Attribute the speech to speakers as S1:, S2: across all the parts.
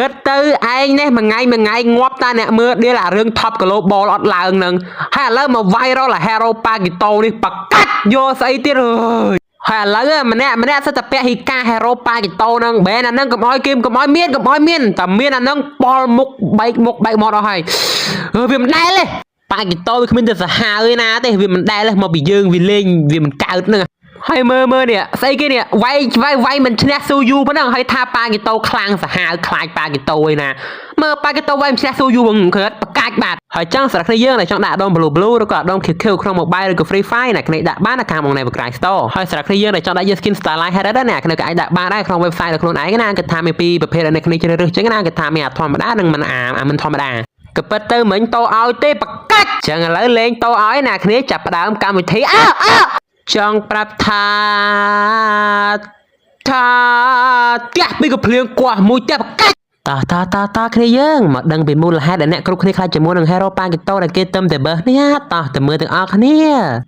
S1: kết tư anh này mà ngày ngóp ta nè mưa đi là rương top global ọt là nâng hay là mà viral là hero Pagito đi bật cắt vô xây tiết rồi hay là mà nè sẽ tập bé hika hero Pagito nâng bé là nâng cầm oi kim cầm oi miên tầm miên là nâng ball mục bay mọt rồi hay vì mình đai lên Pagito không biết là hà ơi na thế vì mình đai lên mà bị dương vì lên vì mình cao nữa hay mơ nè xây kia nè vay mình chne suyu vẫn đang hay tha Pagito khlangสหายคลาย Pagito ឯណាមើល Pagito វ៉ៃមិន suyu បង្កើតបកាច់បាទហើយចង់ស្រាក់គ្នាយើងដែលចង់ដាក់ដុំ blue ឬក៏ដុំ QQ ក្នុង mobile ឬក៏ free fire ណាគ្នាដាក់បាននៅខាងមកនៃ Cry Store ហើយស្រាក់គ្នាយើងដែលចង់ដាក់យក skin Starlight Head ដែរណាគ្នាក៏អាចដាក់បានដែរក្នុង website របស់ខ្លួនឯងណាគេថាមានពីរប្រភេទដែលគ្នាជ្រើសរើសចឹងណាគេថាមានអាធម្មតានិងមិនមិនធម្មតាក៏ពិតទៅមិញតោឲ្យទេបកាច់ចឹងឥឡូវលេងតោឲ្យណាគ្នាចាប់ផ្ដើមកម្មវិធីចង់ប្រាប់ថាផ្ទះពីកំភ្លៀងគោះមួយផ្ទះបកាច់តគ្នាយើងមកដឹងពីមូលហេតុដែលអ្នកគ្រប់គ្នាខ្លាចជាមួយនឹង Hero Pagito ដែលគេទឹមតែបើនេះតោះតែមើលទាំងអស់គ្នា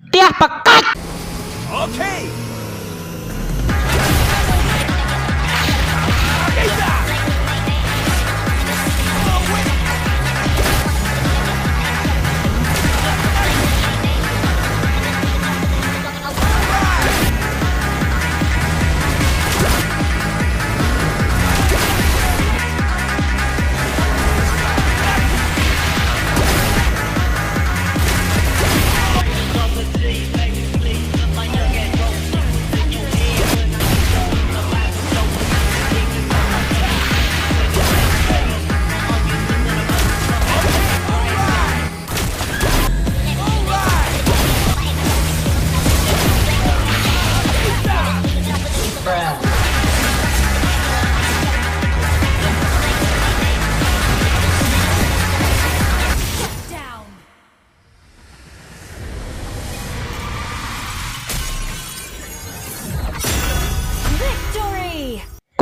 S1: ផ្ទះបកាច់អូខេ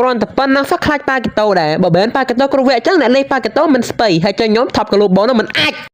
S1: គ្រាន់តែប៉ុណ្ណឹងសោះខ្លាច Pagito ដែរបើមិន Pagito គ្រប់វគ្គអញ្ចឹងអ្នកលេង Pagito មិនស្ពៃហើយចុះខ្ញុំ Top Global នោះមិនអាច